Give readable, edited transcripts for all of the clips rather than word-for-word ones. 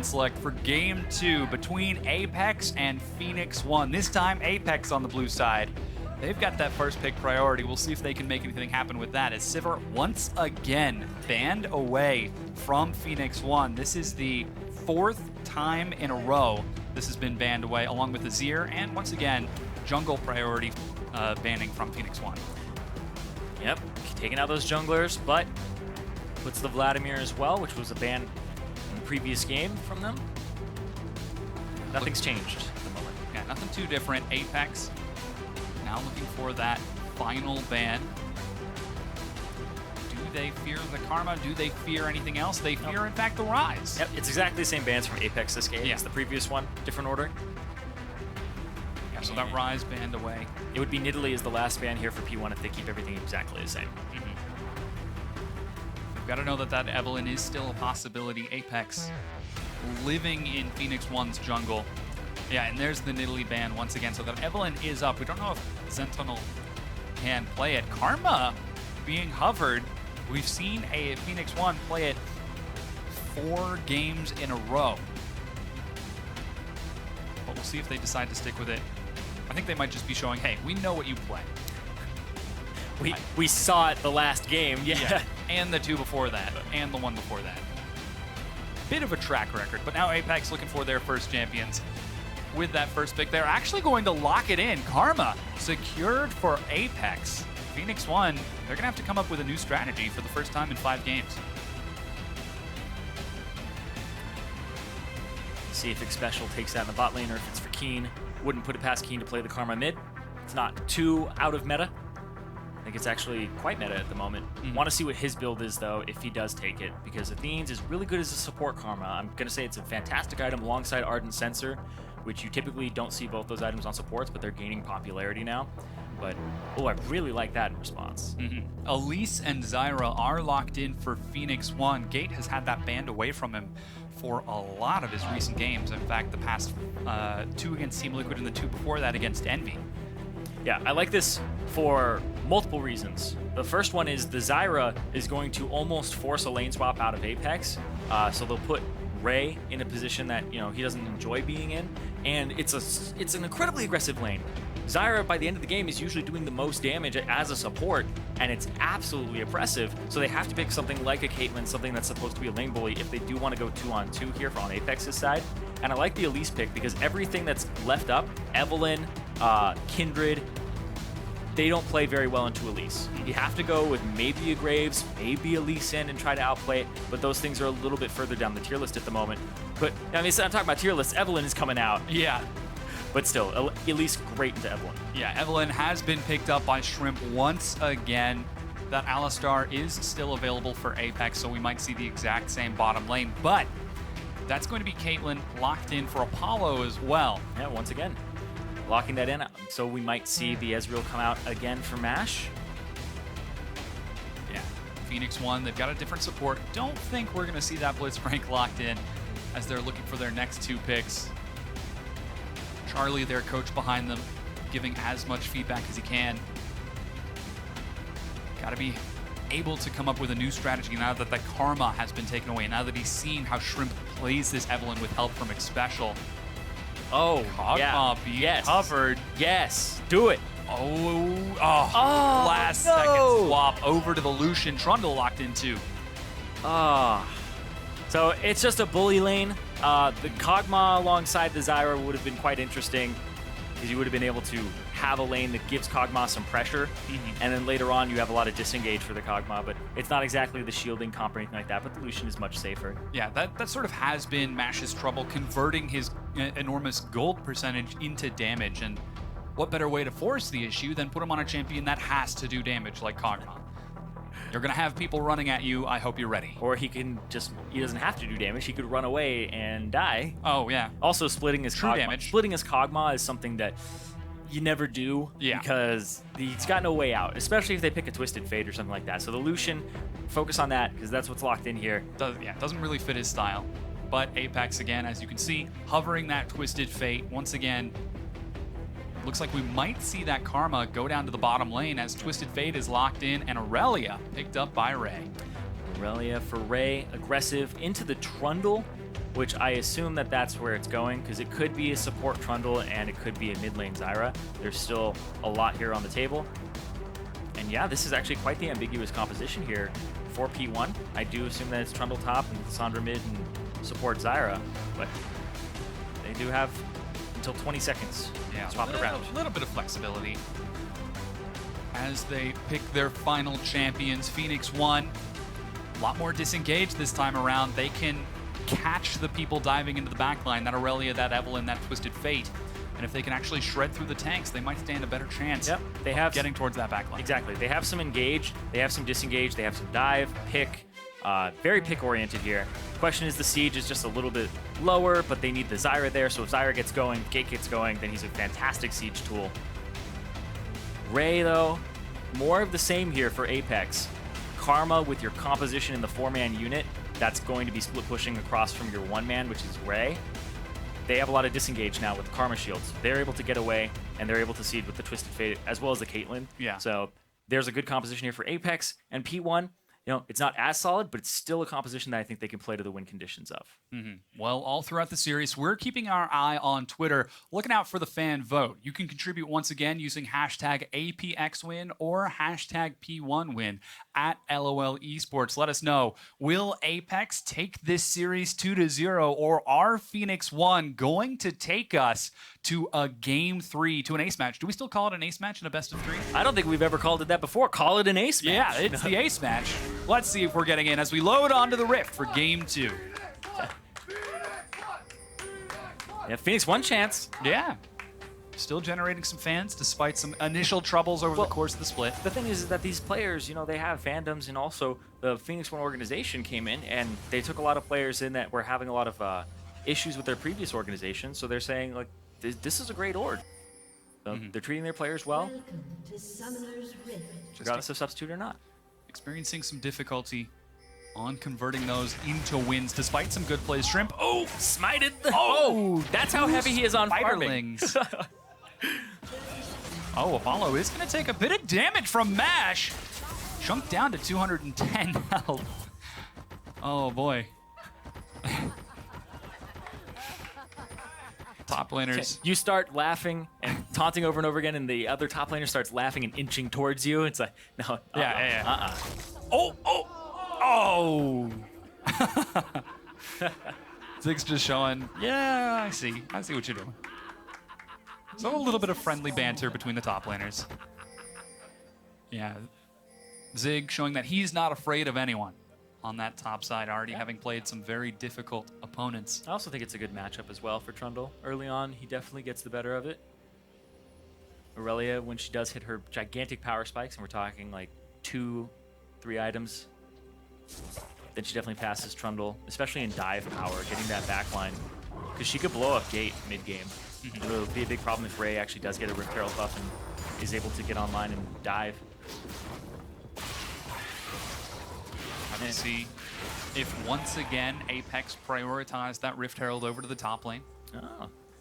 select for Game 2 between APX and Phoenix1. This time, APX on the blue side. They've got that first pick priority. We'll see if they can make anything happen with that, as Sivir once again banned away from Phoenix1. This is the 4th time in a row this has been banned away, along with the Azir, and once again, jungle priority banning from Phoenix1. Yep, taking out those junglers, but puts the Vladimir as well, which was a ban in the previous game from them. Nothing's changed at the moment. Yeah, nothing too different. Apex now looking for that final ban. Do they fear the Karma? Do they fear anything else? They fear, in fact, the Rise. Yep, it's exactly the same bans from Apex this game. Yeah. It's the previous one, different order. Yeah, so that Rise banned away. It would be Nidalee as the last ban here for P1 if they keep everything exactly the same. We've got to know that that Evelyn is still a possibility. Apex living in Phoenix1's jungle. Yeah, and there's the Nidalee ban once again, so that Evelyn is up. We don't know if Zentinel can play it. Karma being hovered. We've seen a Phoenix1 play it 4 games in a row. But we'll see if they decide to stick with it. I think they might just be showing, hey, we know what you play. We saw it the last game, yeah. And the 2 before that, and the 1 before that. Bit of a track record, but now Apex looking for their first champions. With that first pick, they're actually going to lock it in. Karma secured for Apex. Phoenix1, they're going to have to come up with a new strategy for the first time in 5 games. See if Xpecial takes that in the bot lane, or if it's for Keane. Wouldn't put it past Keane to play the Karma mid. It's not too out of meta. I think it's actually quite meta at the moment. Want to see what his build is, though, if he does take it, because Athene's is really good as a support Karma. I'm going to say it's a fantastic item alongside Ardent Sensor, which you typically don't see both those items on supports, but they're gaining popularity now. But, oh, I really like that in response. Elise and Zyra are locked in for Phoenix1. Gate has had that banned away from him for a lot of his recent games. In fact, the past 2 against Team Liquid and the 2 before that against Envy. Yeah, I like this for multiple reasons. The first one is the Zyra is going to almost force a lane swap out of Apex. So they'll put Ray in a position that, you know, he doesn't enjoy being in, and it's an incredibly aggressive lane. Zyra, by the end of the game, is usually doing the most damage as a support, and it's absolutely oppressive. So they have to pick something like a Caitlyn, something that's supposed to be a lane bully, if they do want to go 2-on-2 here on Apex's side. And I like the Elise pick because everything that's left up, Evelyn, Kindred, they don't play very well into Elise. You have to go with maybe a Graves, maybe a Lucian and try to outplay it, but those things are a little bit further down the tier list at the moment. But, I mean, I'm talking about tier lists. Evelyn is coming out. Yeah. But still, Elise great into Evelyn. Yeah, Evelyn has been picked up by Shrimp once again. That Alistar is still available for Apex, so we might see the exact same bottom lane, but that's going to be Caitlyn locked in for Apollo as well. Yeah, once again, locking that in, so we might see the Ezreal come out again for MASH. Yeah, Phoenix1, they've got a different support. Don't think we're going to see that Blitzcrank locked in as they're looking for their next 2 picks. Charlie, their coach behind them, giving as much feedback as he can. Got to be able to come up with a new strategy now that the Karma has been taken away, now that he's seen how Shrimp plays this Evelyn with help from Xpecial. Oh, Karma being covered. Yes, do it. Last second swap over to the Lucian. Trundle locked in too. So it's just a bully lane. The Kog'Maw alongside the Zyra would have been quite interesting, because you would have been able to have a lane that gives Kog'Maw some pressure, and then later on you have a lot of disengage for the Kog'Maw, but it's not exactly the shielding comp or anything like that, but the Lucian is much safer. Yeah, that sort of has been MASH's trouble, converting his enormous gold percentage into damage, and what better way to force the issue than put him on a champion that has to do damage like Kog'Maw. You're going to have people running at you. I hope you're ready. Or he doesn't have to do damage. He could run away and die. Oh, yeah. Also, splitting his Kog'Maw is something that you never do, because he's got no way out, especially if they pick a Twisted Fate or something like that. So the Lucian, focus on that, because that's what's locked in here. Doesn't really fit his style. But Apex, again, as you can see, hovering that Twisted Fate. Once again, looks like we might see that Karma go down to the bottom lane as Twisted Fate is locked in and Irelia picked up by Ray. Irelia for Ray, aggressive into the Trundle. which I assume that that's where it's going, because it could be a support Trundle and it could be a mid lane Zyra. There's still a lot here on the table. And yeah, this is actually quite the ambiguous composition here for P1. I do assume that it's Trundle top and LIssandra mid and support Zyra, but they do have until 20 seconds to swap it around. A little bit of flexibility as they pick their final champions. Phoenix1, a lot more disengaged this time around. They can catch the people diving into the backline, that Irelia, that Evelyn, that Twisted Fate. And if they can actually shred through the tanks, they might stand a better chance they have getting towards that backline. Exactly. They have some engage, they have some disengage, they have some dive, pick. Very pick-oriented here. Question is the siege is just a little bit lower, but they need the Zyra there, so if Zyra gets going, Gate gets going, then he's a fantastic siege tool. Ray, though, more of the same here for Apex. Karma with your composition in the 4-man unit, that's going to be split pushing across from your 1-man, which is Ray. They have a lot of disengage now with Karma shields. They're able to get away, and they're able to seed with the Twisted Fate, as well as the Caitlyn. Yeah. So there's a good composition here for Apex, and P1, you know, it's not as solid, but it's still a composition that I think they can play to the win conditions of. Well, all throughout the series, we're keeping our eye on Twitter, looking out for the fan vote. You can contribute once again using hashtag APXWin or hashtag P1Win at LOL Esports. Let us know, will Apex take this series 2-0, or are Phoenix1 going to take us to a Game 3, to an ace match? Do we still call it an ace match in a best of 3? I don't think we've ever called it that before. Call it an ace match. Yeah, it's the ace match. Let's see if we're getting in as we load onto the Rift for Game 2. Yeah, Phoenix1 chance. Yeah. Still generating some fans despite some initial troubles over the course of the split. The thing is that these players, you know, they have fandoms, and also the Phoenix1 organization came in and they took a lot of players in that were having a lot of issues with their previous organization. So they're saying, like, this is a great org. So they're treating their players well, regardless of substitute or not. Experiencing some difficulty on converting those into wins despite some good plays. Shrimp. Oh, Smited. That's how two heavy he is on farming. Spiderlings. Apollo is going to take a bit of damage from MASH. Chunked down to 210 health. Oh, boy. Top laners. You start laughing and taunting over and over again, and the other top laner starts laughing and inching towards you. It's like, no. Oh! Zig's just showing, yeah, I see what you're doing. So a little bit of friendly banter between the top laners. Yeah, Zig showing that he's not afraid of anyone on that top side, already having played some very difficult opponents. I also think it's a good matchup as well for Trundle. Early on, he definitely gets the better of it. Irelia, when she does hit her gigantic power spikes, and we're talking like 2-3 items, then she definitely passes Trundle, especially in dive power, getting that backline, because she could blow up Gate mid-game. It'll be a big problem if Ray actually does get a Rift Herald buff and is able to get online and dive. Have to see if once again Apex prioritized that Rift Herald over to the top lane.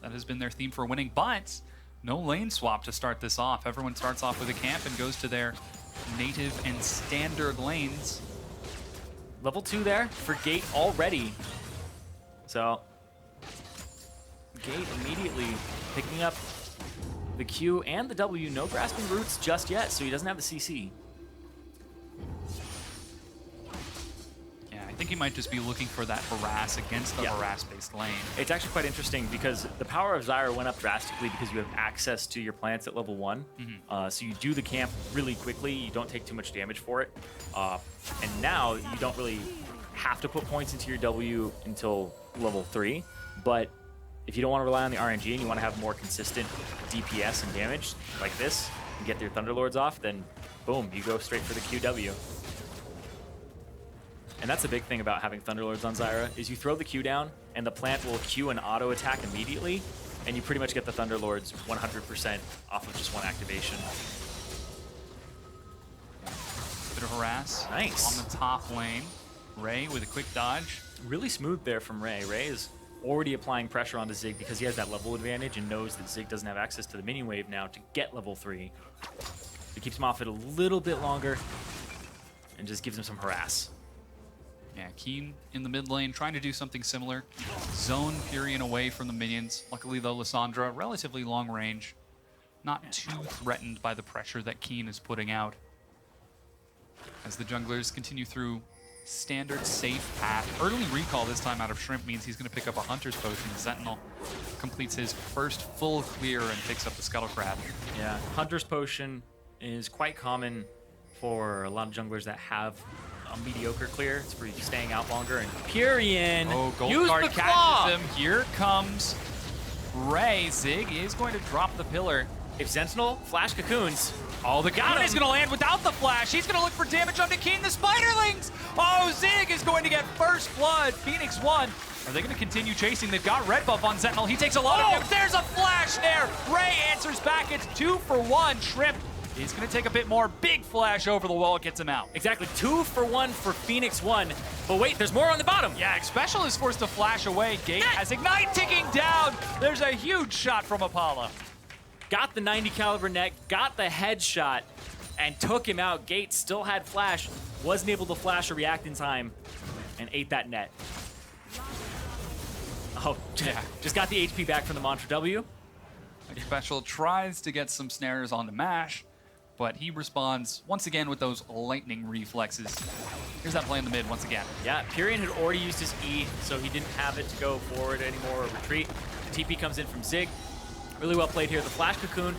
That has been their theme for winning, but no lane swap to start this off. Everyone starts off with a camp and goes to their native and standard lanes. Level 2 there for Gate already. So Gate immediately picking up the Q and the W. No grasping roots just yet, so he doesn't have the CC. Yeah, I think he might just be looking for that harass against the harass-based lane. It's actually quite interesting because the power of Zyra went up drastically because you have access to your plants at level 1. So you do the camp really quickly. You don't take too much damage for it. And now you don't really have to put points into your W until level 3. But if you don't want to rely on the RNG and you want to have more consistent DPS and damage like this and get your Thunderlords off, then boom, you go straight for the QW. And that's the big thing about having Thunderlords on Zyra, is you throw the Q down and the plant will Q and auto attack immediately, and you pretty much get the Thunderlords 100% off of just one activation. Bit of harass. Nice. On the top lane. Ray with a quick dodge. Really smooth there from Ray. Ray is already applying pressure onto Zig because he has that level advantage and knows that Zig doesn't have access to the mini wave now to get level 3. It keeps him off it a little bit longer and just gives him some harass. Yeah, Keane in the mid lane trying to do something similar. Zone Pirean away from the minions. Luckily though, LIssandra, relatively long range. Not too threatened by the pressure that Keane is putting out. As the junglers continue through standard safe path. Early recall this time out of Shrimp means he's going to pick up a Hunter's Potion. Zentinel completes his first full clear and picks up the Scuttle Crab. Yeah, Hunter's Potion is quite common for a lot of junglers that have a mediocre clear. It's for staying out longer. And Pirean, oh, Gold use Card the claw. catches him. Here comes Ray. Zig is going to drop the pillar. If Zentinel flash cocoons, oh, the Cocoon is going to land without the flash. He's going to look for damage onto Keane, the Spiderlings. Oh, Zig is going to get first blood. Phoenix1. Are they going to continue chasing? They've got red buff on Zentinel. He takes a lot of damage. There's a flash there. Ray answers back. It's 2 for 1. Shrimp is going to take a bit more. Big flash over the wall. It gets him out. Exactly. 2 for 1 for Phoenix1. But wait, there's more on the bottom. Yeah, Xpecial is forced to flash away. Gate has Ignite ticking down. There's a huge shot from Apollo. Got the 90 caliber net, got the headshot, and took him out. Gate still had flash, wasn't able to flash or react in time, and ate that net. Oh, yeah. Just got the HP back from the Mantra W. Xpecial tries to get some snares onto Mash, but he responds once again with those lightning reflexes. Here's that play in the mid once again. Yeah, Pirean had already used his E, so he didn't have it to go forward anymore or retreat. The TP comes in from Zig. Really well played here. The flash cocoon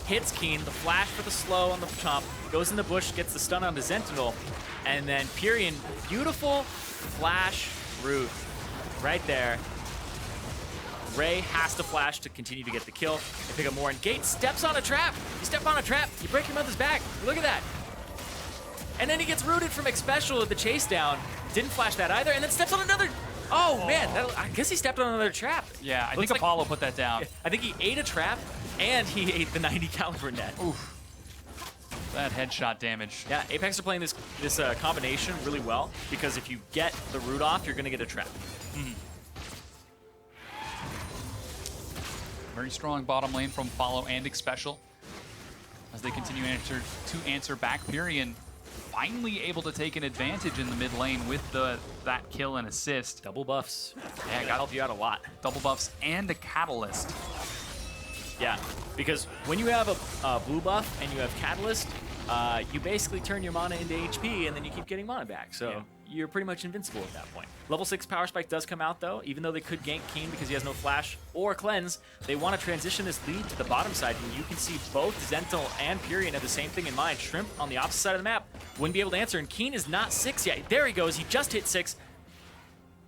hits Keane. The flash for the slow on the chomp. Goes in the bush, gets the stun on the Zentinel. And then Pirean, beautiful flash root right there. Ray has to flash to continue to get the kill. They pick up more, and Gate steps on a trap. You step on a trap, you break your mother's back. Look at that. And then he gets rooted from Xpecial at the chase down. Didn't flash that either, and then steps on another. Oh, man, I guess he stepped on another trap. Yeah, I think Apollo put that down. I think he ate a trap, and he ate the 90 caliber net. Oof. That headshot damage. Yeah, Apex are playing this combination really well, because if you get the root off, you're going to get a trap. Very strong bottom lane from Follow and Xpecial as they continue to answer back. Pirean finally able to take an advantage in the mid lane with that kill and assist. Double buffs. Yeah, got to help you out a lot. Double buffs and a catalyst. Yeah, because when you have a blue buff and you have catalyst, you basically turn your mana into HP and then you keep getting mana back. So you're pretty much invincible at that point. Level 6 Power Spike does come out though. Even though they could gank Keane because he has no flash or cleanse, they want to transition this lead to the bottom side, and you can see both Zentinel and Pirean have the same thing in mind. Shrimp on the opposite side of the map wouldn't be able to answer, and Keane is not 6 yet. There he goes, he just hit 6.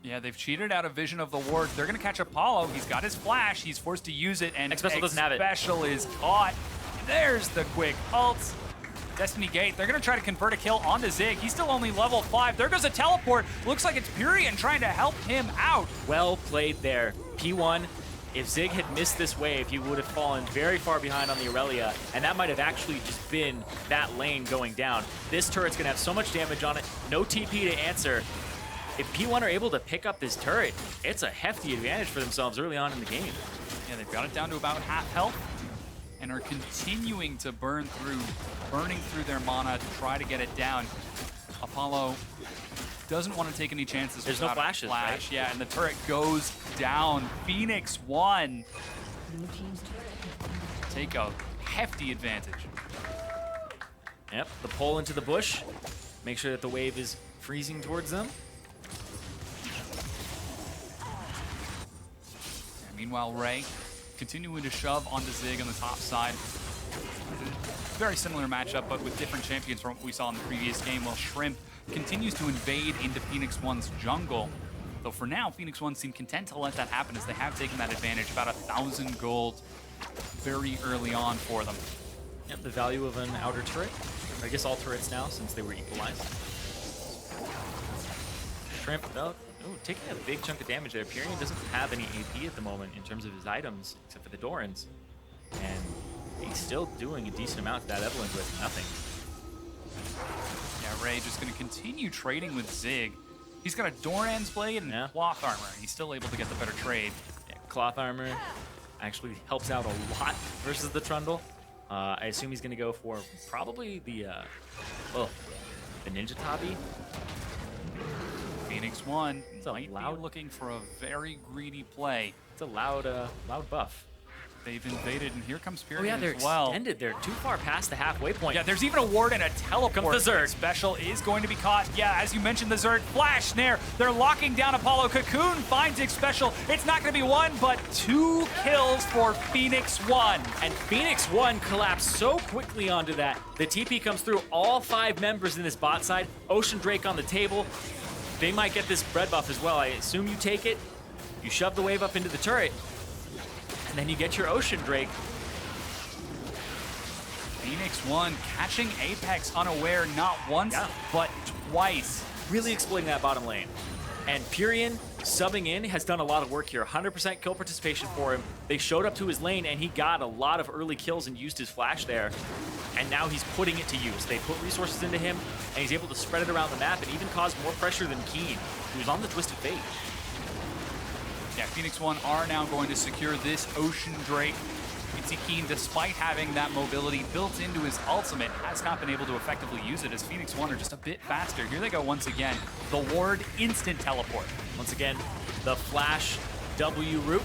Yeah, they've cheated out of vision of the ward. They're gonna catch Apollo. He's got his flash, he's forced to use it, and Xpecial doesn't have it. Xpecial is caught. There's the quick ult. Destiny Gate, they're going to try to convert a kill onto Zig. He's still only level 5. There goes a teleport. Looks like it's Pirean trying to help him out. Well played there. P1, if Zig had missed this wave, he would have fallen very far behind on the Irelia, and that might have actually just been that lane going down. This turret's going to have so much damage on it. No TP to answer. If P1 are able to pick up this turret, it's a hefty advantage for themselves early on in the game. Yeah, they've got it down to about half health and are continuing to burning through their mana to try to get it down. Apollo doesn't want to take any chances. There's no flashes, right? Yeah, and the turret goes down. Phoenix1 take a hefty advantage. Yep, the pull into the bush. Make sure that the wave is freezing towards them. And meanwhile, Ray continuing to shove onto Zig on the top side. Very similar matchup, but with different champions from what we saw in the previous game, while Shrimp continues to invade into Phoenix1's jungle. Though for now, Phoenix1 seem content to let that happen as they have taken that advantage. About 1,000 gold very early on for them. Yep, the value of an outer turret. I guess all turrets now, since they were equalized. Shrimp, though, taking a big chunk of damage there. Pirean doesn't have any AP at the moment in terms of his items, except for the Dorans. And he's still doing a decent amount to that Evelyn with nothing. Yeah, Ray just going to continue trading with Zig. He's got a Doran's blade and cloth armor. He's still able to get the better trade. Yeah, cloth armor actually helps out a lot versus the Trundle. I assume he's going to go for probably the Ninja Tabi. Phoenix1 It's a might loud- be looking for a very greedy play. It's a loud buff. They've invaded, and here comes Pirean Oh yeah, they're as well. extended. They're too far past the halfway point. Yeah, there's even a ward and a teleport. Comes the Zerg. Xpecial is going to be caught. Yeah, as you mentioned, the Zerg flash snare. They're locking down Apollo. Cocoon finds Xpecial. It's not going to be one, but 2 kills for Phoenix1. And Phoenix1 collapsed so quickly onto that. The TP comes through all 5 members in this bot side. Ocean Drake on the table. They might get this bread buff as well. I assume you take it. You shove the wave up into the turret. And then you get your Ocean Drake. Phoenix1 catching Apex unaware not once, but twice. Really exploiting that bottom lane. And Pirean subbing in has done a lot of work here. 100% kill participation for him. They showed up to his lane and he got a lot of early kills and used his flash there. And now he's putting it to use. They put resources into him and he's able to spread it around the map and even cause more pressure than Keane, who's on the Twisted Fate. Yeah, Phoenix1 are now going to secure this Ocean Drake. You can see Keane, despite having that mobility built into his ultimate, has not been able to effectively use it as Phoenix1 are just a bit faster. Here they go once again. The ward, instant teleport. Once again, the flash W root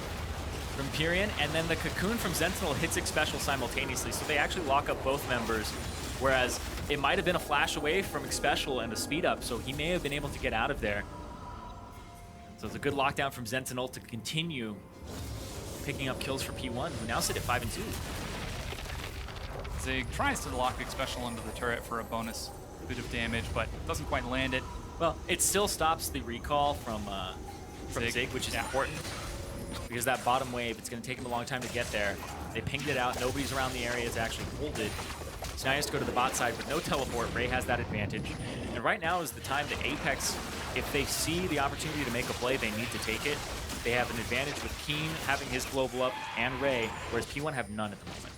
from Pirean, and then the cocoon from Zentinel hits Xpecial simultaneously, so they actually lock up both members, whereas it might have been a flash away from Xpecial and a speed up, so he may have been able to get out of there. So it's a good lockdown from Zentinel to continue picking up kills for P1, who now sit at 5 and 2. Zig tries to lock Xpecial into the turret for a bonus bit of damage, but doesn't quite land it. Well, it still stops the recall from Zig, which is important. Because that bottom wave, it's going to take him a long time to get there. They pinged it out. Nobody's around the area to actually hold it. So now he has to go to the bot side with no teleport. Ray has that advantage. And right now is the time that Apex, if they see the opportunity to make a play, they need to take it. They have an advantage with Keane having his global up and Ray, whereas P1 have none at the moment.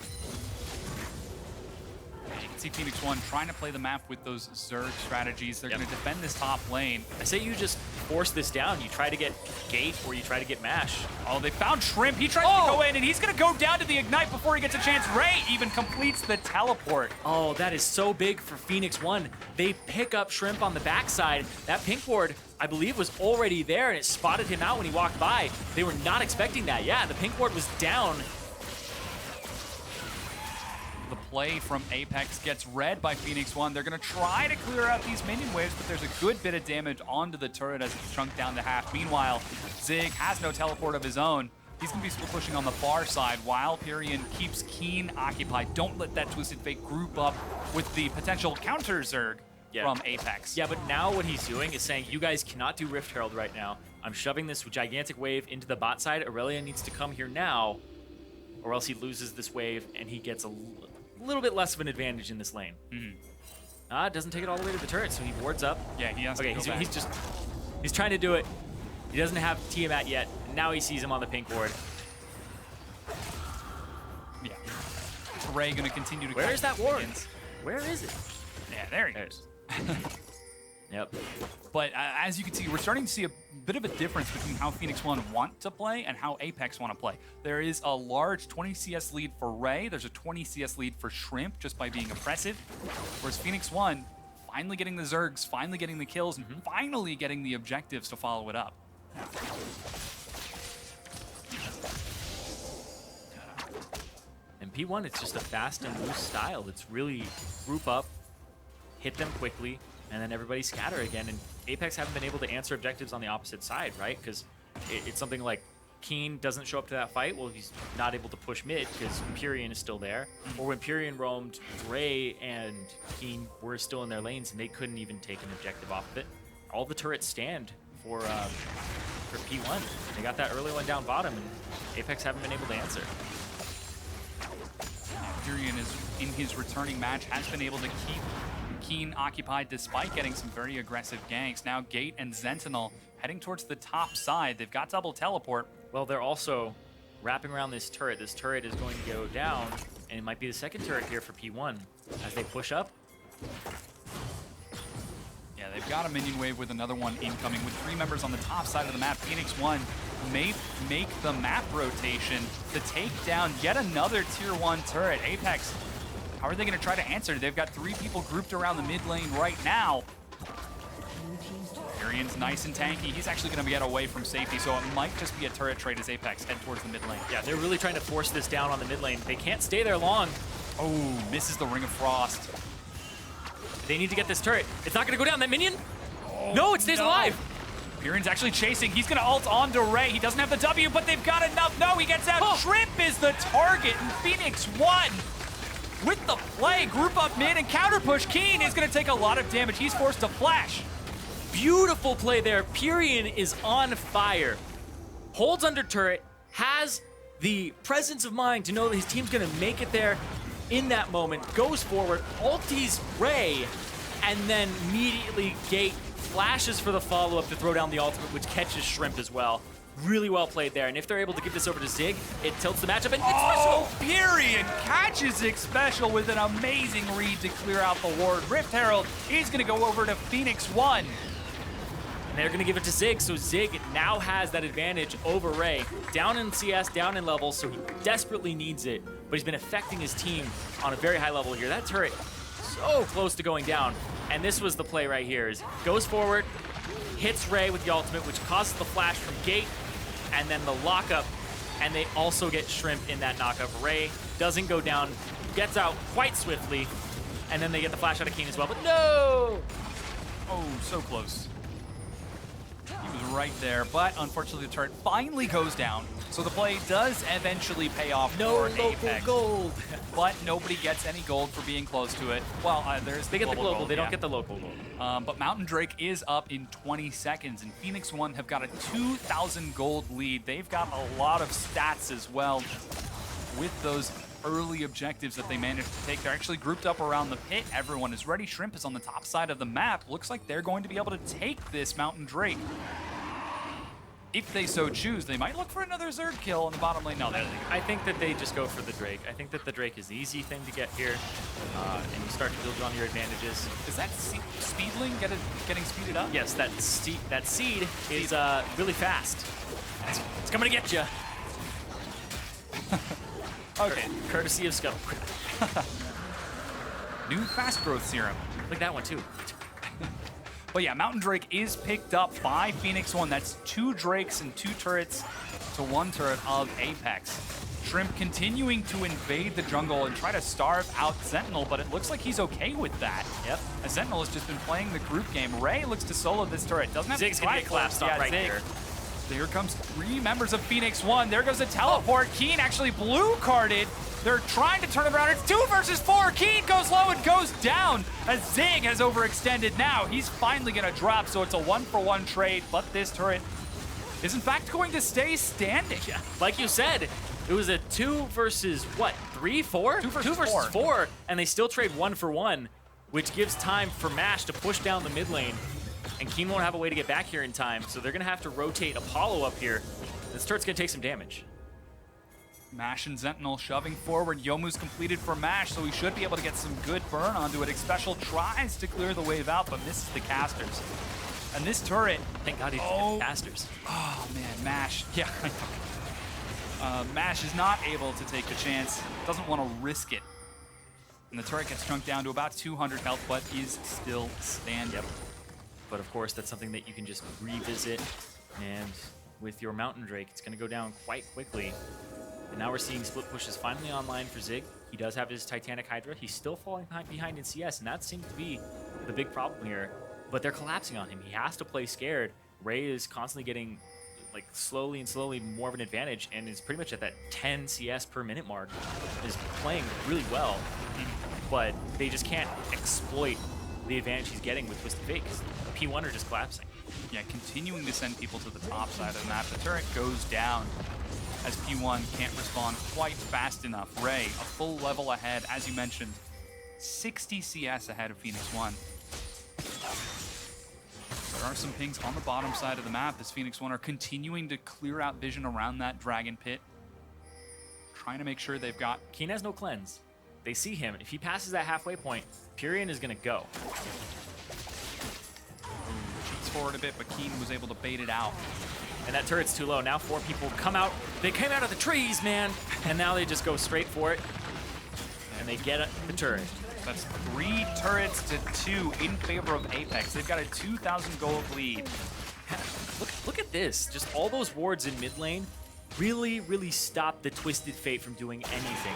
You can see Phoenix1 trying to play the map with those Zerg strategies. They're going to defend this top lane. I say you just force this down. You try to get Gate or you try to get Mash. Oh, they found Shrimp. He tries to go in, and he's going to go down to the Ignite before he gets a chance. Ray even completes the teleport. Oh, that is so big for Phoenix1. They pick up Shrimp on the backside. That pink ward, I believe, was already there, and it spotted him out when he walked by. They were not expecting that. Yeah, the pink ward was down. The play from Apex gets read by Phoenix1. They're going to try to clear out these minion waves, but there's a good bit of damage onto the turret as it's shrunk down to half. Meanwhile, Zig has no teleport of his own. He's going to be still pushing on the far side while Pirean keeps Keane occupied. Don't let that Twisted Fate group up with the potential counter Zerg from Apex. Yeah, but now what he's doing is saying, you guys cannot do Rift Herald right now. I'm shoving this gigantic wave into the bot side. Irelia needs to come here now, or else he loses this wave and he gets a little bit less of an advantage in this lane. Doesn't take it all the way to the turret, so he wards up. Yeah, he has to go back. He's trying to do it. He doesn't have Tiamat yet. Now he sees him on the pink ward. Yeah. Ray going to continue to Where is that ward? Minions. Where is it? Yeah, there he is. Yep. But as you can see, we're starting to see a bit of a difference between how Phoenix1 want to play and how Apex want to play. There is a large 20 CS lead for Ray. There's a 20 CS lead for Shrimp just by being oppressive. Whereas Phoenix1 finally getting the Zergs, finally getting the kills, and finally getting the objectives to follow it up. And P1, it's just a fast and loose style. It's really group up, hit them quickly, and then everybody scatter again. And Apex haven't been able to answer objectives on the opposite side, right? Because it's something like Keane doesn't show up to that fight. Well, he's not able to push mid because Pirean is still there. Or when Pirean roamed, Ray and Keane were still in their lanes, and they couldn't even take an objective off of it. All the turrets stand for P1. They got that early one down bottom, and Apex haven't been able to answer. Pirean is in his returning match, has been able to keep Keane occupied despite getting some very aggressive ganks. Now Gate and Zentinel heading towards the top side. They've got double teleport. Well, they're also wrapping around this turret. This turret is going to go down, and it might be the second turret here for P1 as they push up. Yeah, they've got a minion wave with another one incoming with 3 members on the top side of the map. Phoenix1 may make the map rotation to take down yet another tier 1 turret. Apex, how are they going to try to answer? They've got 3 people grouped around the mid lane right now. Pirean Pirean's nice and tanky. He's actually going to get away from safety, so it might just be a turret trade as APX head towards the mid lane. Yeah, they're really trying to force this down on the mid lane. They can't stay there long. Oh, misses the Ring of Frost. They need to get this turret. It's not going to go down. That minion? Oh, no, it stays alive. Pirean's actually chasing. He's going to ult onto Ray. He doesn't have the W, but they've got enough. No, he gets out. Oh. Shrimp is the target, and Phoenix1 with the play. Group up mid and counter push. Keane is going to take a lot of damage. He's forced to flash. Beautiful play there. Pirean is on fire. Holds under turret, has the presence of mind to know that his team's going to make it there in that moment, goes forward, ultis Ray, and then immediately Gate flashes for the follow-up to throw down the ultimate, which catches Shrimp as well. Really well played there, and if they're able to give this over to Zig, it tilts the matchup, and oh, Pirean catches Xpecial with an amazing read to clear out the ward. Rift Herald, he's going to go over to Phoenix1. And they're going to give it to Zig, so Zig now has that advantage over Ray. Down in CS, down in levels, so he desperately needs it, but he's been affecting his team on a very high level here. That turret so close to going down, and this was the play right here. Is goes forward, hits Ray with the ultimate, which causes the flash from Gate, and then the lockup, and they also get Shrimp in that knockup. Ray doesn't go down, gets out quite swiftly, and then they get the flash out of Keane as well, but no! Oh, so close. He was right there, but unfortunately the turret finally goes down. So the play does eventually pay off No for local APX. gold. But nobody gets any gold for being close to it. Well, there's They get the global, gold, they yeah. don't get the local gold. But Mountain Drake is up in 20 seconds, and Phoenix1 have got a 2,000 gold lead. They've got a lot of stats as well with those early objectives that they managed to take. They're actually grouped up around the pit. Everyone is ready. Shrimp is on the top side of the map. Looks like they're going to be able to take this Mountain Drake. If they so choose, they might look for another Zerg kill on the bottom lane. No, they don't. I think that they just go for the Drake. I think that the Drake is the easy thing to get here, and you start to build on your advantages. Is that Speedling getting speeded up? Yes, that seed is really fast. It's coming to get you. Okay. Courtesy of Scuttle. New fast growth serum. Like that one too. But yeah, Mountain Drake is picked up by Phoenix1. That's 2 Drakes and 2 turrets to 1 turret of Apex. Shrimp continuing to invade the jungle and try to starve out Zentinel, but it looks like he's okay with that. Yep. As Zentinel has just been playing the group game. Ray looks to solo this turret. Doesn't have Zig's gonna get collapsed on right here. Here comes 3 members of Phoenix1. There goes a teleport. Keane actually blue carded. They're trying to turn it around. It's 2 versus 4. Keane goes low and goes down as Zig has overextended now. He's finally going to drop, so it's a 1-for-1 trade, but this turret is in fact going to stay standing. Yeah. Like you said, it was a 2 versus what? 3, 4? 2 versus 4, and they still trade 1 for 1, which gives time for Mash to push down the mid lane. And Keane won't have a way to get back here in time, so they're going to have to rotate Apollo up here. This turret's going to take some damage. Mash and Zentinel shoving forward. Yomu's completed for Mash, so he should be able to get some good burn onto it. Xpecial tries to clear the wave out, but misses the casters. And this turret... Thank God he didn't get casters. Oh, man, Mash. Yeah, Mash is not able to take the chance. Doesn't want to risk it. And the turret gets shrunk down to about 200 health, but is still standing. Yep. But of course, that's something that you can just revisit. And with your Mountain Drake, it's going to go down quite quickly. And now we're seeing split pushes finally online for Zig. He does have his Titanic Hydra. He's still falling behind in CS, and that seems to be the big problem here. But they're collapsing on him. He has to play scared. Ray is constantly getting, like, slowly more of an advantage, and is pretty much at that 10 CS per minute mark. Is playing really well, but they just can't exploit the advantage he's getting with Twisted Fate, because P1 are just collapsing. Yeah, continuing to send people to the top side of the map. The turret goes down as P1 can't respond quite fast enough. Ray, a full level ahead, as you mentioned, 60 CS ahead of Phoenix1. There are some pings on the bottom side of the map as Phoenix1 are continuing to clear out vision around that dragon pit, trying to make sure they've got... Keane has no cleanse. They see him. If he passes that halfway point, Pirean is going to go. Cheats forward a bit, but Keane was able to bait it out. And that turret's too low. Now 4 people come out. They came out of the trees, man. And now they just go straight for it. And they get the turret. That's 3 turrets to 2 in favor of Apex. They've got a 2,000 gold lead. Look at this. Just all those wards in mid lane really stop the Twisted Fate from doing anything.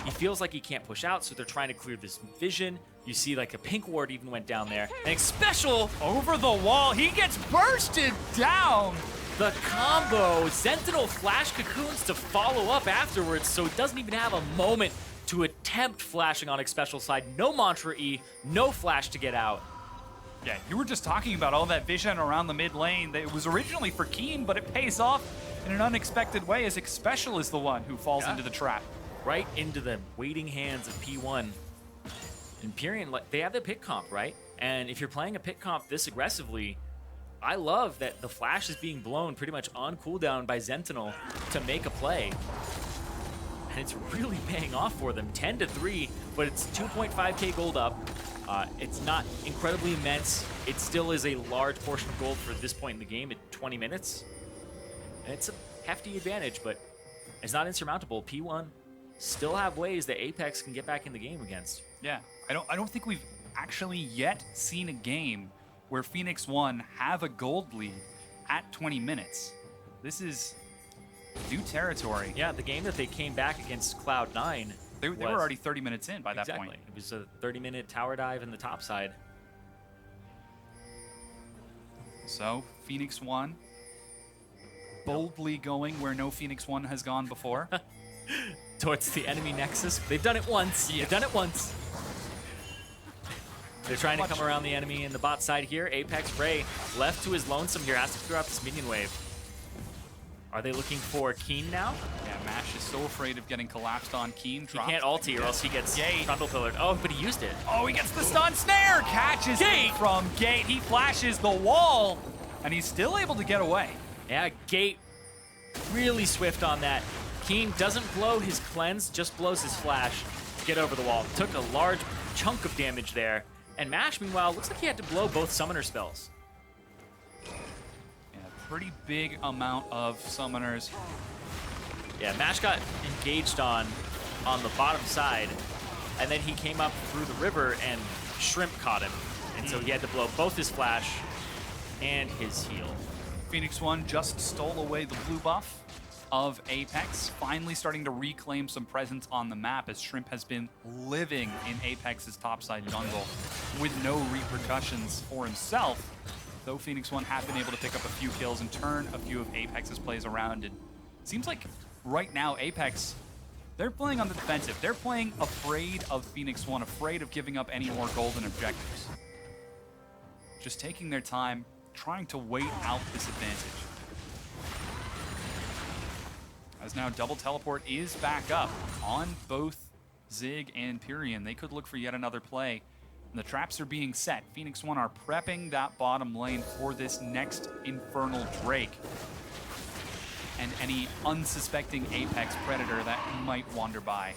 He feels like he can't push out, so they're trying to clear this vision. You see like a pink ward even went down there. And Xpecial Over the wall, he gets bursted down. the combo. Zentinel flash cocoons to follow up afterwards, so it doesn't even have a moment to attempt flashing on Xpecial's side. No Mantra E, no flash to get out. Yeah, you were just talking about all that vision around the mid lane. It was originally for Keane, but it pays off in an unexpected way as Xpecial is the one who falls into the trap. Right into the waiting hands of P1. And Pirean, they have the pick comp, right? And if you're playing a pick comp this aggressively, I love that the flash is being blown pretty much on cooldown by Zentinel to make a play. And it's really paying off for them. 10-3, but it's 2.5k gold up. It's not incredibly immense. It still is a large portion of gold for this point in the game at 20 minutes. And it's a hefty advantage, but it's not insurmountable. P1 still have ways that Apex can get back in the game against. Yeah, I don't think we've actually yet seen a game where Phoenix1 have a gold lead at 20 minutes. This is new territory. Yeah, the game that they came back against Cloud9. They were already 30 minutes in by that point. It was a 30-minute tower dive in the top side. So, Phoenix1 boldly going where no Phoenix1 has gone before. Towards the enemy nexus. They've done it once. Yeah. They've done it once. They're trying to come around the enemy in the bot side here. Apex Ray left to his lonesome here, has to clear out this minion wave. Are they looking for Keane now? Yeah, Mash is so afraid of getting collapsed on Keane. He can't ulti or else he gets Trundle pillared. Oh, but he used it. Oh, he gets the stun snare! Catches it from Gate. He flashes the wall, and he's still able to get away. Yeah, Gate really swift on that. Keane doesn't blow his cleanse, just blows his flash to get over the wall. Took a large chunk of damage there. And Mash, meanwhile, looks like he had to blow both summoner spells. Yeah, pretty big amount of summoners. Yeah, Mash got engaged on the bottom side, and then he came up through the river and Shrimp caught him. And so he had to blow both his flash and his heal. Phoenix1 just stole away the blue buff of Apex, finally starting to reclaim some presence on the map as Shrimp has been living in Apex's topside jungle with no repercussions for himself, though Phoenix1 have been able to pick up a few kills and turn a few of Apex's plays around. And it seems like right now Apex, they're playing on the defensive. They're playing afraid of Phoenix1, afraid of giving up any more golden objectives. Just taking their time, trying to wait out this advantage. As now double teleport is back up on both Zig and Pirean. They could look for yet another play. And the traps are being set. Phoenix1 are prepping that bottom lane for this next Infernal Drake. And any unsuspecting Apex Predator that might wander by.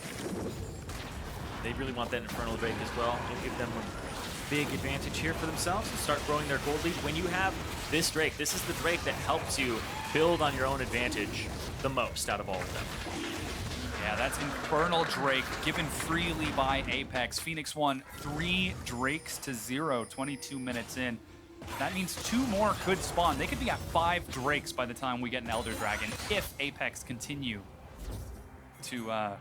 They really want that Infernal Drake as well. It'll give them a big advantage here for themselves and start growing their gold lead. When you have this Drake, this is the Drake that helps you build on your own advantage the most out of all of them. Yeah, that's Infernal Drake given freely by Apex. Phoenix1, 3 Drakes to 0, 22 minutes in. That means 2 more could spawn. They could be at 5 Drakes by the time we get an Elder Dragon if Apex continue to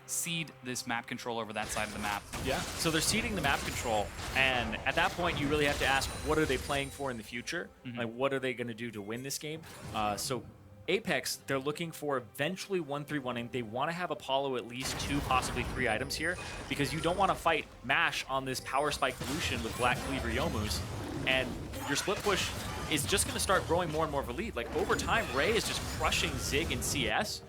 cede this map control over that side of the map. Yeah, so they're ceding the map control, and at that point you really have to ask, what are they playing for in the future? Like, what are they going to do to win this game? So Apex, they're looking for eventually 1-3-1-ing. They want to have Apollo at least 2, possibly 3 items here, because you don't want to fight Mash on this Power Spike Lucian with Black Cleaver Youmu's, and your split push is just going to start growing more and more of a lead. Like, over time, Ray is just crushing Zig and CS.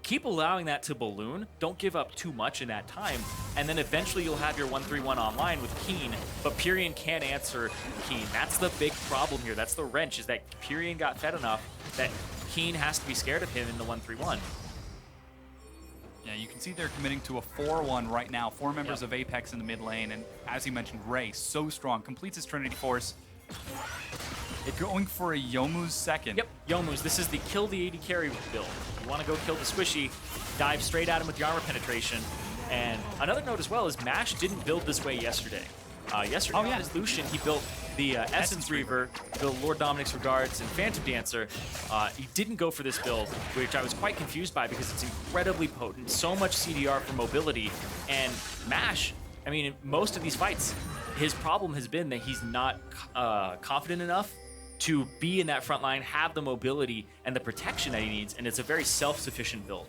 Keep allowing that to balloon. Don't give up too much in that time. And then eventually you'll have your 1-3-1 online with Keane, but Pirean can't answer Keane. That's the big problem here. That's the wrench, is that Pirean got fed enough that Keane has to be scared of him in the 1-3-1. Yeah, you can see they're committing to a 4-1 right now. 4 members of Apex in the mid lane, and as you mentioned, Ray, so strong. Completes his Trinity Force. It's going for a Youmu's second. Yep, Youmu's. This is the kill the AD carry build. You want to go kill the squishy, dive straight at him with the armor penetration, And another note as well is MASH didn't build this way yesterday. Yesterday on his Lucian, he built the Essence Reaver, the Lord Dominic's Regards, and Phantom Dancer. He didn't go for this build, which I was quite confused by because it's incredibly potent, so much CDR for mobility, and MASH, I mean, in most of these fights, his problem has been that he's not confident enough to be in that front line, have the mobility and the protection that he needs, and it's a very self-sufficient build.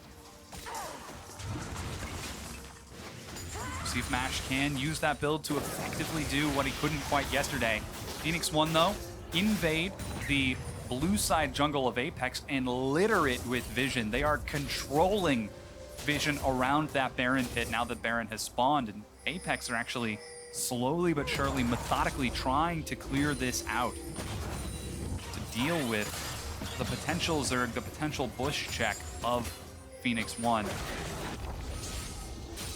See if MASH can use that build to effectively do what he couldn't quite yesterday. Phoenix1, though, invade the blue side jungle of Apex and litter it with vision. They are controlling vision around that Baron pit now that Baron has spawned, and Apex are actually slowly but surely, methodically trying to clear this out to deal with the potential Zerg, the potential bush check of Phoenix1.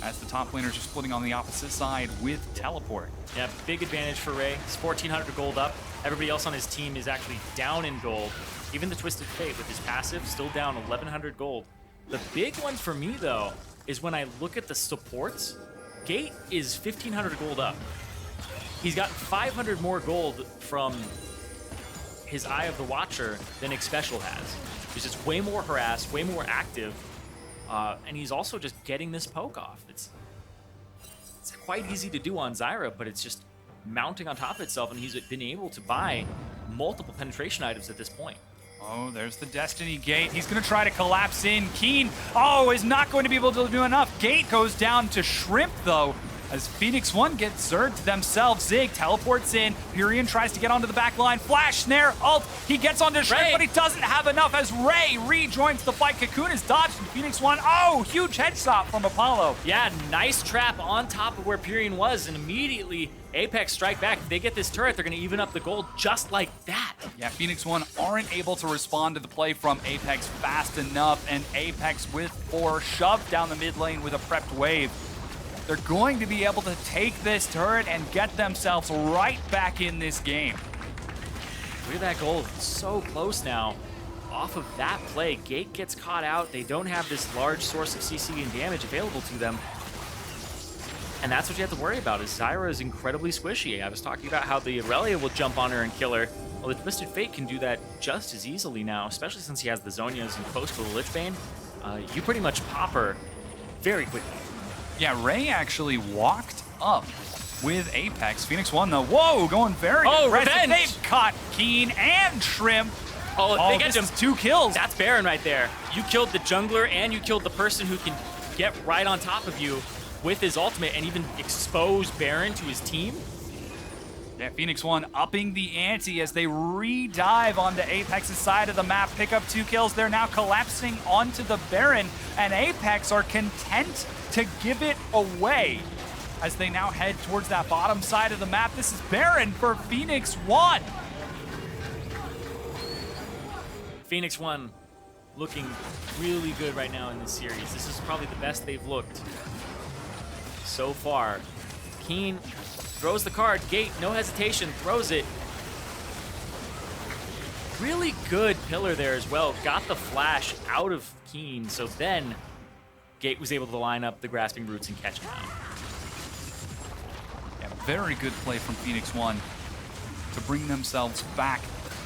As the top laners are splitting on the opposite side with teleport. Yeah, big advantage for Ray. He's 1,400 gold up. Everybody else on his team is actually down in gold. Even the Twisted Fate with his passive still down 1,100 gold. The big one for me, though, is when I look at the supports, Gate is 1,500 gold up. He's got 500 more gold from his Eye of the Watcher than Xpecial has. He's just way more harassed, way more active. And he's also just getting this poke off. It's quite easy to do on Zyra, but it's just mounting on top of itself, and he's been able to buy multiple penetration items at this point. Oh, there's the Destiny Gate. He's going to try to collapse in. Keane, is not going to be able to do enough. Gate goes down to Shrimp, though, as Phoenix1 gets zerged themselves. Zig teleports in. Pirean tries to get onto the back line. Flash, snare, ult. He gets onto Shrimp, but he doesn't have enough as Ray rejoins the fight. Cocoon is dodged, and Phoenix1, huge headshot from Apollo. Yeah, nice trap on top of where Pirean was, and immediately Apex strike back. If they get this turret, they're going to even up the gold just like that. Yeah, Phoenix1 aren't able to respond to the play from Apex fast enough, and Apex with 4 shoved down the mid lane with a prepped wave. They're going to be able to take this turret and get themselves right back in this game. Look at that gold, so close now. Off of that play, Gate gets caught out. They don't have this large source of CC and damage available to them. And that's what you have to worry about, is Zyra is incredibly squishy. I was talking about how the Irelia will jump on her and kill her. Well, the Twisted Fate can do that just as easily now, especially since he has the Zonias and close to the Lichbane. You pretty much pop her very quickly. Yeah, Ray actually walked up with Apex. Phoenix1, though, going very aggressive. Revenge! They've caught Keane and Shrimp. They get him 2 kills. That's Baron right there. You killed the jungler, and you killed the person who can get right on top of you with his ultimate and even expose Baron to his team. Yeah, Phoenix1 upping the ante as they re-dive onto Apex's side of the map, pick up 2 kills. They're now collapsing onto the Baron, and Apex are content to give it away as they now head towards that bottom side of the map. This is Baron for Phoenix1. Phoenix1 looking really good right now in this series. This is probably the best they've looked so far. Keane throws the card. Gate, no hesitation, throws it. Really good pillar there as well. Got the flash out of Keane, so then Gate was able to line up the grasping roots and catch him out. Yeah, very good play from Phoenix1 to bring themselves back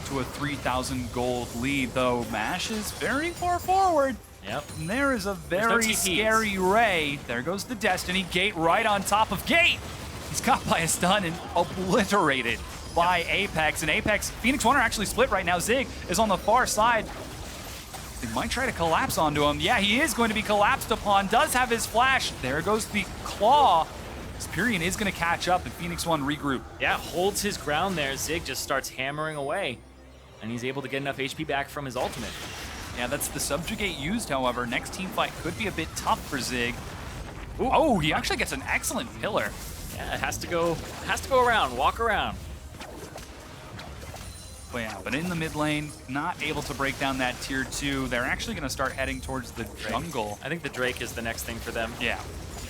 to a 3,000 gold lead, though MASH is very far forward. Yep. And there is a very scary Ray. There goes the Destiny. Gate right on top of Gate. He's caught by a stun and obliterated by Apex. And Apex, Phoenix1 are actually split right now. Zig is on the far side. They might try to collapse onto him. Yeah, he is going to be collapsed upon. Does have his flash. There goes the claw. Pirean is going to catch up, and Phoenix1 regroup. Yeah, holds his ground there. Zig just starts hammering away, and he's able to get enough HP back from his ultimate. Yeah, that's the subjugate used, however. Next team fight could be a bit tough for Zig. Ooh. He actually gets an excellent pillar. Yeah, it has to go around, walk around. But in the mid lane, not able to break down that tier 2. They're actually going to start heading towards the jungle. I think the Drake is the next thing for them. Yeah.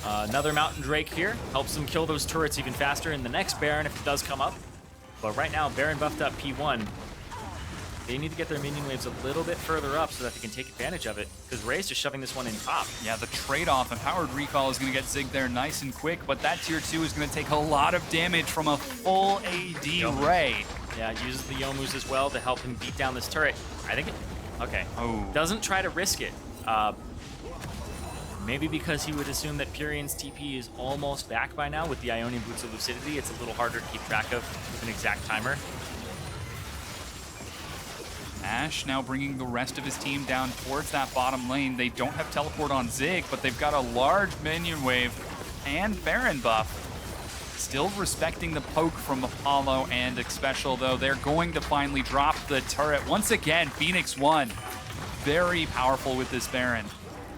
Another Mountain Drake here. Helps them kill those turrets even faster in the next Baron if it does come up. But right now, Baron buffed up P1. They need to get their minion waves a little bit further up so that they can take advantage of it, because Ray's just shoving this one in top. Yeah, the trade-off, Empowered Recall is going to get Zig there nice and quick, but that tier 2 is going to take a lot of damage from a full AD Ray. Yeah, uses the Youmu's as well to help him beat down this turret. I think okay. Oh. Doesn't try to risk it. Maybe because he would assume that Pirean's TP is almost back by now with the Ionian Boots of Lucidity. It's a little harder to keep track of with an exact timer. Ash now bringing the rest of his team down towards that bottom lane. They don't have teleport on Zig, but they've got a large minion wave and Baron buff. Still respecting the poke from Apollo and Xpecial, though. They're going to finally drop the turret. Once again, Phoenix1 very powerful with this Baron.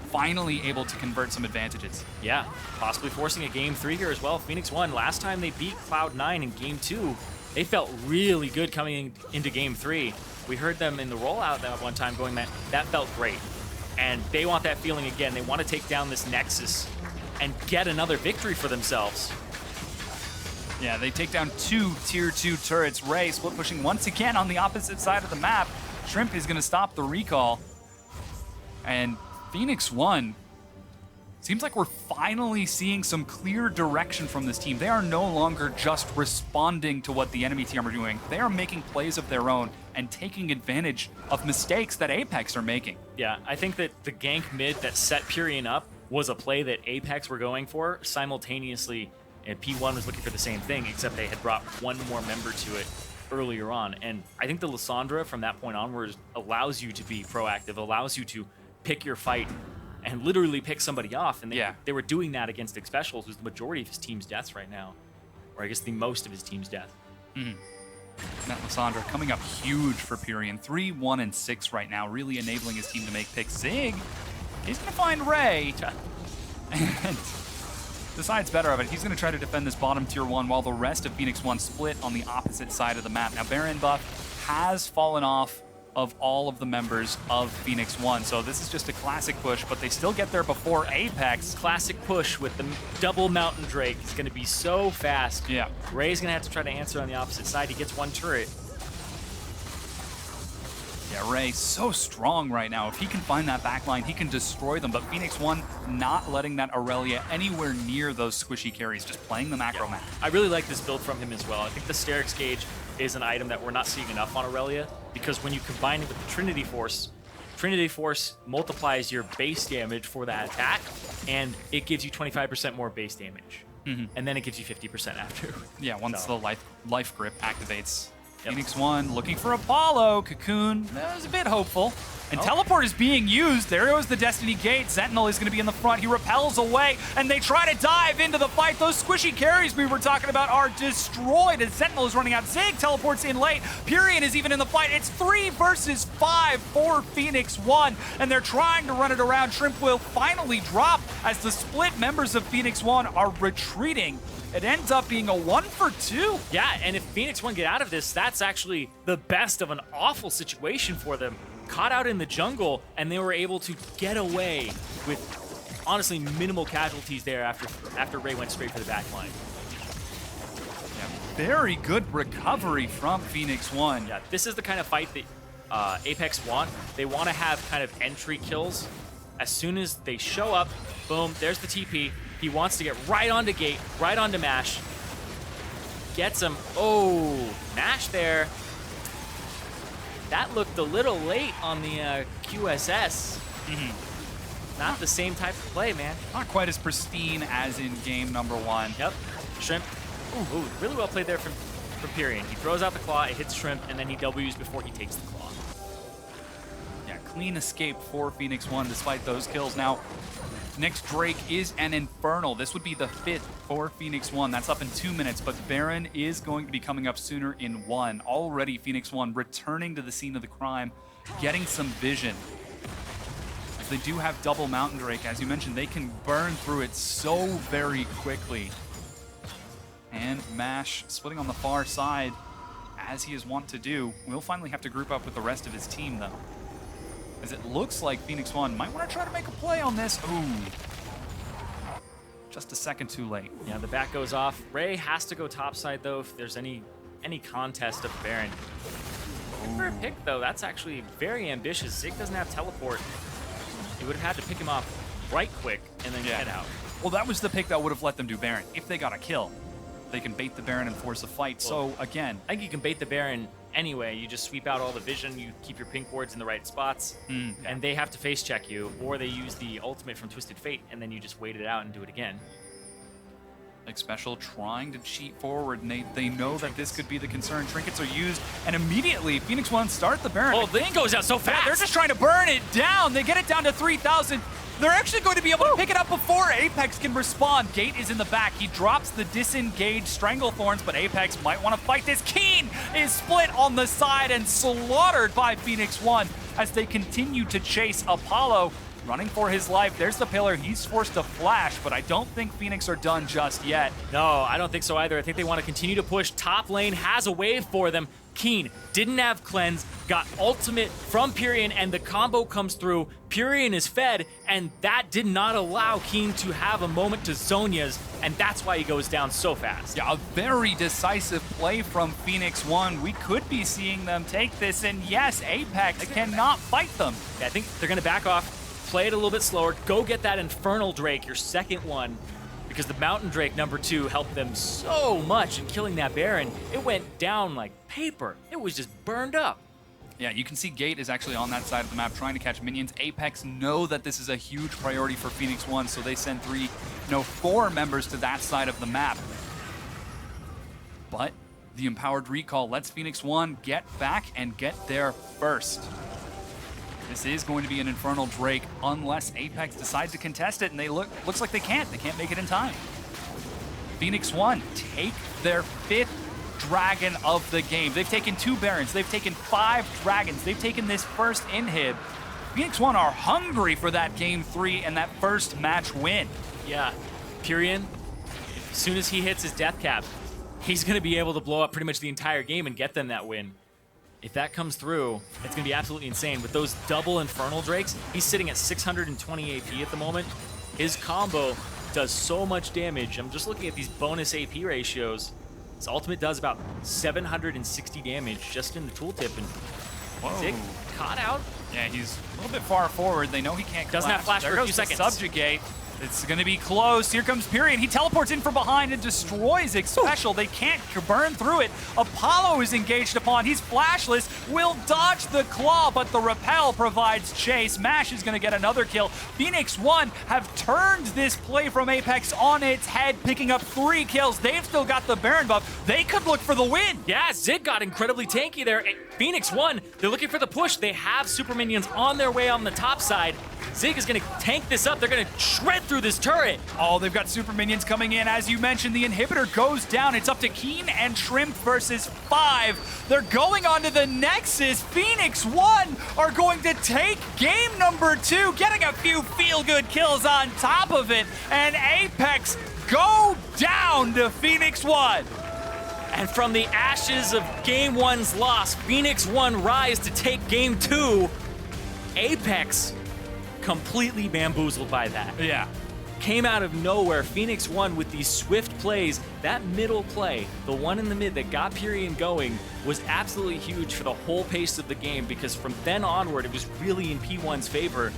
Finally able to convert some advantages. Yeah, possibly forcing a game 3 here as well. Phoenix1, last time they beat Cloud9 in game 2, they felt really good coming into game 3. We heard them in the rollout that one time going, that felt great. And they want that feeling again. They want to take down this Nexus and get another victory for themselves. Yeah, they take down 2 tier 2 turrets. Ray split pushing once again on the opposite side of the map. Shrimp is going to stop the recall. And Phoenix1, seems like we're finally seeing some clear direction from this team. They are no longer just responding to what the enemy team are doing. They are making plays of their own and taking advantage of mistakes that APEX are making. Yeah, I think that the gank mid that set Pirean up was a play that APEX were going for simultaneously, and P1 was looking for the same thing, except they had brought one more member to it earlier on. And I think the LIssandra from that point onwards allows you to be proactive, allows you to pick your fight and literally pick somebody off. And they were doing that against Xpecial, who's the majority of his team's deaths right now. Or I guess the most of his team's death. That LIssandra coming up huge for Pirean. 3, 1, and 6 right now, really enabling his team to make picks. Zig, he's going to find Ray. And decides better of it. He's going to try to defend this bottom tier 1 while the rest of Phoenix1 split on the opposite side of the map. Now, Baron buff has fallen off of all of the members of Phoenix1. So this is just a classic push, but they still get there before Apex. Classic push with the double Mountain Drake. It's going to be so fast. Yeah. Ray's going to have to try to answer on the opposite side. He gets one turret. Yeah, Ray so strong right now. If he can find that backline, he can destroy them. But Phoenix1 not letting that Irelia anywhere near those squishy carries, just playing the macro map. I really like this build from him as well. I think the Sterix Gauge is an item that we're not seeing enough on Irelia, because when you combine it with the Trinity Force multiplies your base damage for that attack, and it gives you 25% more base damage. And then it gives you 50% after. Yeah, once the life grip activates. Phoenix1 looking for Apollo. Cocoon, that was a bit hopeful. And teleport is being used. There goes the Destiny Gate. Zentinel is going to be in the front. He repels away, and they try to dive into the fight. Those squishy carries we were talking about are destroyed as Zentinel is running out. Zig teleports in late. Pirean is even in the fight. It's 3 versus 5 for Phoenix1, and they're trying to run it around. Shrimp will finally drop as the split members of Phoenix1 are retreating. It ends up being a 1 for 2. Yeah, and if Phoenix1 get out of this, that's actually the best of an awful situation for them. Caught out in the jungle, and they were able to get away with honestly minimal casualties there after Ray went straight for the back line. Yeah, very good recovery from Phoenix1. Yeah, this is the kind of fight that Apex want. They want to have kind of entry kills. As soon as they show up, boom, there's the TP. He wants to get right onto Gate, right onto Mash. Gets him. Oh, Mash there. That looked a little late on the QSS. Not the same type of play, man. Not quite as pristine as in game number 1. Yep. Shrimp. Ooh, really well played there from Pirean. He throws out the claw, it hits Shrimp, and then he W's before he takes the claw. Yeah, clean escape for Phoenix1 despite those kills. Now, next Drake is an Infernal. This would be the 5th for Phoenix1. That's up in 2 minutes, but Baron is going to be coming up sooner in 1. Already Phoenix1 returning to the scene of the crime, getting some vision. As they do have double Mountain Drake, as you mentioned, they can burn through it so very quickly. And Mash splitting on the far side, as he is wont to do. Will finally have to group up with the rest of his team, though, as it looks like Phoenix1 might want to try to make a play on this. Ooh. Just a second too late. Yeah, the back goes off. Ray has to go topside, though, if there's any contest of Baron. For a pick, though, that's actually very ambitious. Zig doesn't have teleport. He would have had to pick him up right quick and then head out. Well, that was the pick that would have let them do Baron. If they got a kill, they can bait the Baron and force a fight. Well, so, again... I think you can bait the Baron anyway. You just sweep out all the vision, you keep your pink wards in the right spots, and they have to face check you, or they use the ultimate from Twisted Fate, and then you just wait it out and do it again. Xpecial trying to cheat forward, and they know that this could be the concern. Trinkets are used, and immediately Phoenix1 start the Baron. Oh, the thing goes out so fast! Yeah, they're just trying to burn it down. They get it down to 3,000. They're actually going to be able to pick it up before Apex can respond. Gate is in the back. He drops the disengaged Stranglethorns, but Apex might want to fight this. Keane is split on the side and slaughtered by Phoenix1 as they continue to chase Apollo. Running for his life. There's the pillar. He's forced to flash, but I don't think Phoenix are done just yet. No, I don't think so either. I think they want to continue to push. Top lane has a wave for them. Keane didn't have cleanse, got ultimate from Pirean, and the combo comes through. Pirean is fed, and that did not allow Keane to have a moment to Zhonya's, and that's why he goes down so fast. Yeah, a very decisive play from Phoenix1. We could be seeing them take this, and yes, Apex cannot fight them. Yeah, I think they're going to back off. Play it a little bit slower. Go get that Infernal Drake, your second one, because the Mountain Drake #2 helped them so much in killing that Baron. It went down like paper. It was just burned up. Yeah, you can see Gate is actually on that side of the map trying to catch minions. Apex know that this is a huge priority for Phoenix1, so they send 4 members to that side of the map. But the Empowered Recall lets Phoenix1 get back and get there first. This is going to be an Infernal Drake unless Apex decides to contest it, and looks like they can't. They can't make it in time. Phoenix1 take their 5th dragon of the game. They've taken 2 Barons. They've taken 5 dragons. They've taken this first inhib. Phoenix1 are hungry for that game 3 and that first match win. Yeah, Pirean, as soon as he hits his death cap, he's going to be able to blow up pretty much the entire game and get them that win. If that comes through, it's going to be absolutely insane. With those double Infernal Drakes, he's sitting at 620 AP at the moment. His combo does so much damage. I'm just looking at these bonus AP ratios. His ultimate does about 760 damage just in the tooltip. And Zig caught out. Yeah, he's a little bit far forward. They know he can't collapse. Doesn't have flash for a few seconds. Subjugate. It's going to be close. Here comes Pirean. He teleports in from behind and destroys Xpecial. They can't burn through it. Apollo is engaged upon. He's flashless. Will dodge the claw, but the repel provides chase. Mash is going to get another kill. Phoenix1 have turned this play from Apex on its head, picking up 3 kills. They've still got the Baron buff. They could look for the win. Yeah, Zig got incredibly tanky there. Phoenix1, they're looking for the push. They have super minions on their way on the top side. Zig is going to tank this up. They're going to shred through this turret. Oh, they've got super minions coming in. As you mentioned, the inhibitor goes down. It's up to Keane and Shrimp versus 5. They're going on to the Nexus. Phoenix1 are going to take game #2, getting a few feel-good kills on top of it. And Apex go down to Phoenix1. And from the ashes of Game 1's loss, Phoenix1 rise to take Game 2. Apex completely bamboozled by that. Yeah. Came out of nowhere. Phoenix1 with these swift plays. That middle play, the one in the mid that got Pirean going, was absolutely huge for the whole pace of the game, because from then onward, it was really in P1's favor.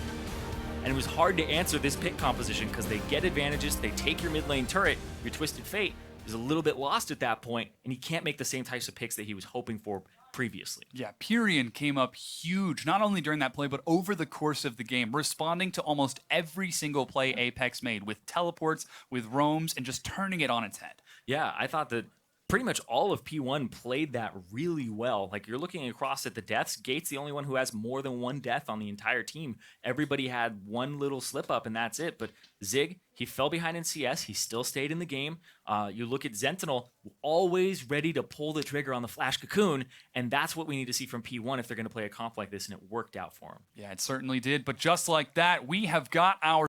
And it was hard to answer this pick composition because they get advantages, they take your mid lane turret, your Twisted Fate is a little bit lost at that point, and he can't make the same types of picks that he was hoping for previously. Yeah, Pirean came up huge, not only during that play, but over the course of the game, responding to almost every single play Apex made, with teleports, with roams, and just turning it on its head. Yeah, I thought that pretty much all of P1 played that really well. Like, you're looking across at the deaths, Gate's the only one who has more than 1 death on the entire team. Everybody had 1 little slip up and that's it. But Zig, he fell behind in CS. He still stayed in the game. You look at Zentinel, always ready to pull the trigger on the Flash Cocoon, and that's what we need to see from P1 if they're going to play a comp like this, and it worked out for him. Yeah, it certainly did. But just like that, we have got our